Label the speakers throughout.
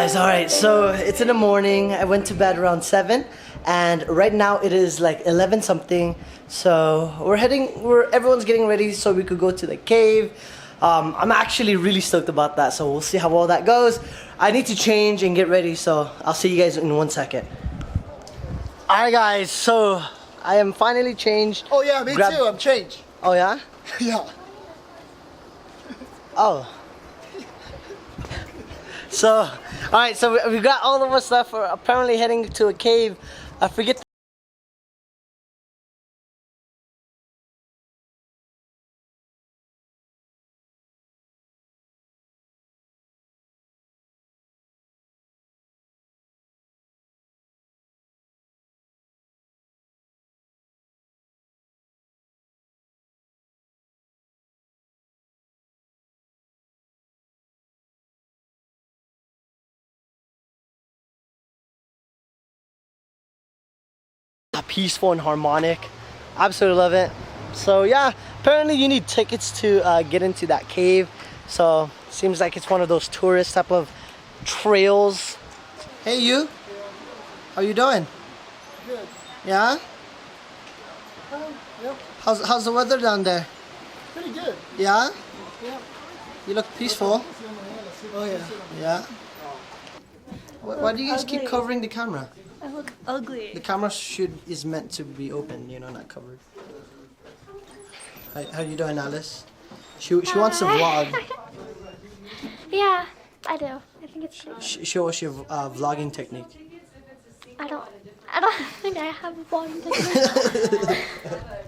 Speaker 1: guys, alright, so it's in the morning. I went to bed around 7 and right now it is like 11 something. So everyone's getting ready so we could go to the cave. I'm actually really stoked about that, so we'll see how well that goes. I need to change and get ready, so I'll see you guys in 1 second. Alright guys, so I am finally changed.
Speaker 2: Oh yeah, me too, I'm changed.
Speaker 1: Oh yeah?
Speaker 2: Yeah.
Speaker 1: Oh. So, alright, so we got all of our stuff. We're apparently heading to a cave. I forget. Peaceful and harmonic. Absolutely love it. So yeah, apparently you need tickets to get into that cave. So seems like it's one of those tourist type of trails. Hey you, how you doing?
Speaker 2: Good.
Speaker 1: Yeah?
Speaker 2: Yep.
Speaker 1: How's the weather down there?
Speaker 2: Pretty good.
Speaker 1: Yeah?
Speaker 2: Yep.
Speaker 1: You look peaceful.
Speaker 2: Oh yeah.
Speaker 1: Yeah? Why do you guys keep covering the camera?
Speaker 3: I look ugly.
Speaker 1: The camera is meant to be open, you know, not covered. How you doing, Alice? She wants to vlog.
Speaker 3: Yeah, I do. I think it's cute.
Speaker 1: Show us your vlogging technique.
Speaker 3: I don't think I have one.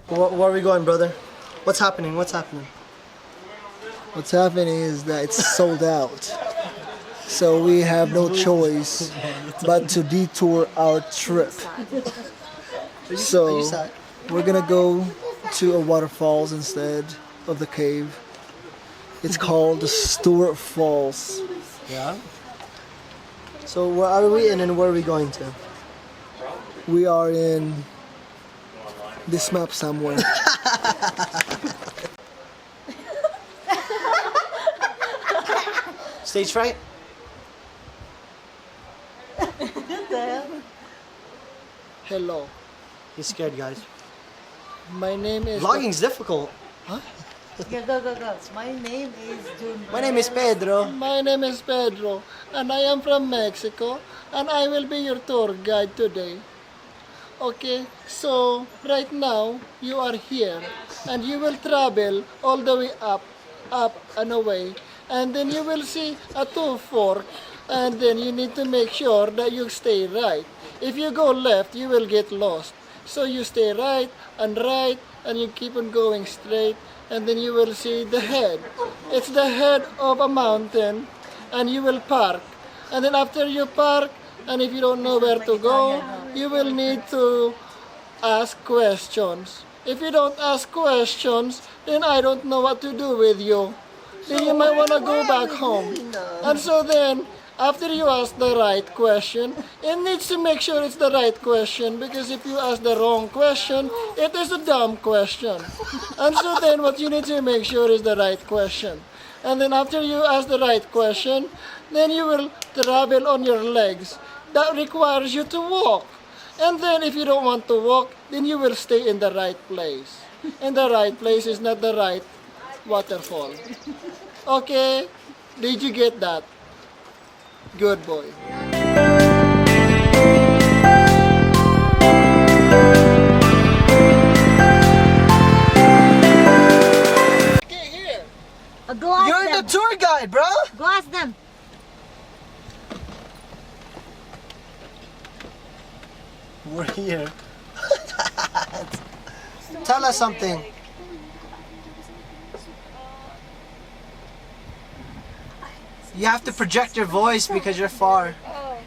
Speaker 1: Where are we going, brother? What's happening? What's happening?
Speaker 2: What's happening is that it's sold out. So we have no choice but to detour our trip. So we're gonna go to a waterfalls instead of the cave. It's called the Stewart Falls.
Speaker 1: Yeah. So where are we and where are we going to?
Speaker 2: We are in this map somewhere.
Speaker 1: Stage fright?
Speaker 2: Hello.
Speaker 1: He's scared, guys.
Speaker 2: My name is...
Speaker 1: Vlogging's difficult.
Speaker 2: Huh?
Speaker 4: Go. My name is June.
Speaker 1: My name is Pedro.
Speaker 2: My name is Pedro, and I am from Mexico, and I will be your tour guide today. Okay, so right now you are here, and you will travel all the way up and away, and then you will see a two fork, and then you need to make sure that you stay right. If you go left, you will get lost. So you stay right, and you keep on going straight, and then you will see the head. It's the head of a mountain, and you will park. And then after you park, and if you don't know where to go, you will need to ask questions. If you don't ask questions, then I don't know what to do with you. Then you might want to go back home. And so then, after you ask the right question, it needs to make sure it's the right question, because if you ask the wrong question, it is a dumb question. And so then what you need to make sure is the right question. And then after you ask the right question, then you will travel on your legs. That requires you to walk. And then if you don't want to walk, then you will stay in the right place. And the right place is not the right waterfall. Okay? Did you get that? Good boy. Okay, here.
Speaker 4: Go ask
Speaker 1: You're
Speaker 4: them.
Speaker 1: the tour guide, bro.
Speaker 4: Go ask them.
Speaker 1: We're here. Tell us something. You have to project your voice because you're far.
Speaker 5: Oh,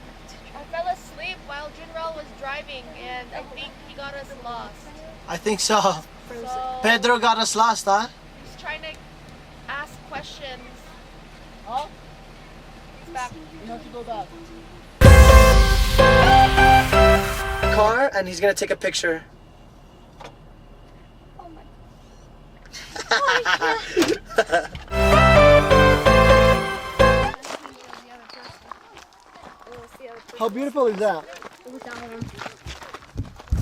Speaker 5: I fell asleep while Junrel was driving, and I think he got us lost.
Speaker 1: I think so.
Speaker 5: So
Speaker 1: Pedro got us lost, huh?
Speaker 5: he's trying to ask questions. Oh, he's back.
Speaker 2: You have to go back.
Speaker 1: Car, and he's gonna take a picture.
Speaker 5: Oh my.
Speaker 2: How beautiful is that?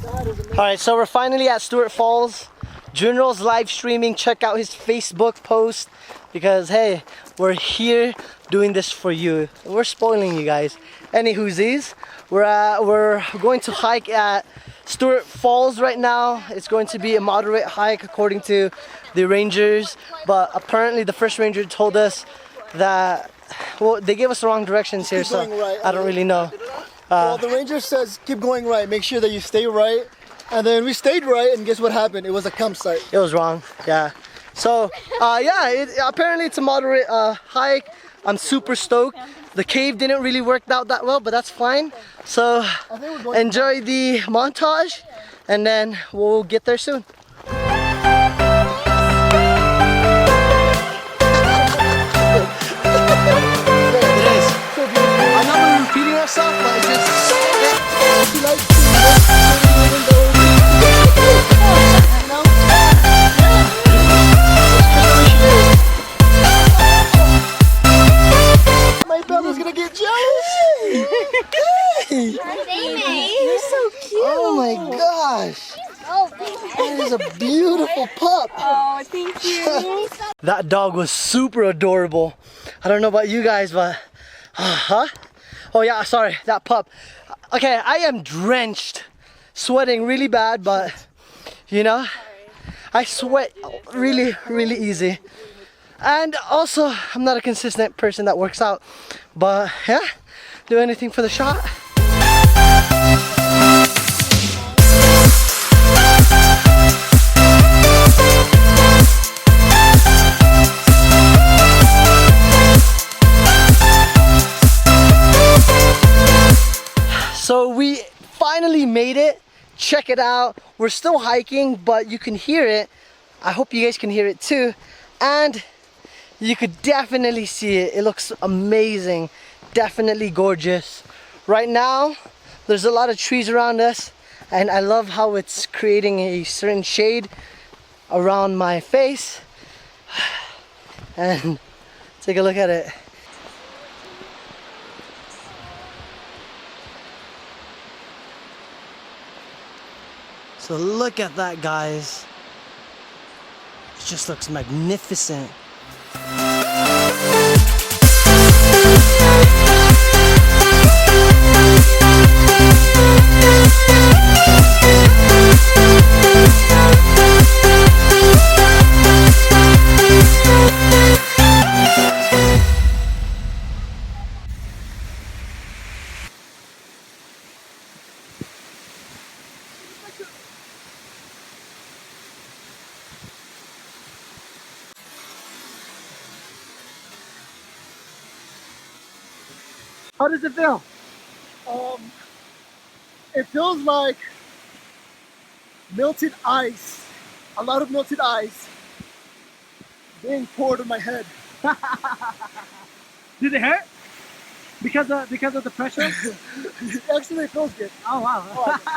Speaker 2: That is amazing.
Speaker 1: All right, so we're finally at Stewart Falls. Junral's live streaming. Check out his Facebook post because hey, we're here doing this for you. We're spoiling you guys. Any whoosies, we're going to hike at Stewart Falls right now. It's going to be a moderate hike according to the rangers, but apparently the first ranger told us that, well, they gave us the wrong directions here, so
Speaker 2: right.
Speaker 1: I don't really know.
Speaker 2: Well, the ranger says keep going right. Make sure that you stay right. And then we stayed right, and guess what happened? It was a campsite.
Speaker 1: It was wrong, yeah. So, yeah, apparently it's a moderate hike. I'm super stoked. The cave didn't really work out that well, but that's fine. So, enjoy the montage, and then we'll get there soon.
Speaker 2: It is. I know we're repeating ourselves, but it's just... My brother's gonna get jealous! Hey!
Speaker 3: You're so cute.
Speaker 2: Oh my gosh! That is a beautiful pup!
Speaker 3: Oh, thank you.
Speaker 1: That dog was super adorable. I don't know about you guys, but... huh? Oh yeah, sorry, that pup. Okay, I am drenched, sweating really bad, but you know, I sweat really, really easy. And also, I'm not a consistent person that works out, but yeah, do anything for the shot. So we finally made it. Check it out. We're still hiking, but you can hear it. I hope you guys can hear it too. And you could definitely see it. It looks amazing. Definitely gorgeous. Right now, there's a lot of trees around us, and I love how it's creating a certain shade around my face. And take a look at it. So look at that, guys. It just looks magnificent.
Speaker 2: How does it feel? It feels like melted ice. A lot of melted ice being poured on my head.
Speaker 6: Did it hurt? Because of the pressure?
Speaker 2: Actually, it feels good.
Speaker 6: Oh wow.
Speaker 2: Oh,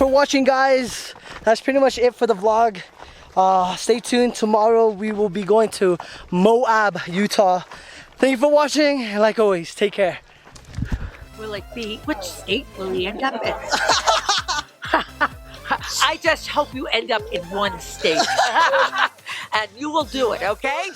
Speaker 1: watching, guys. That's pretty much it for the vlog. Stay tuned. Tomorrow we will be going to Moab, Utah. Thank you for watching, and like always, take care.
Speaker 7: Will it be? Which state will we end up in? I just hope you end up in one state. And you will do it, okay?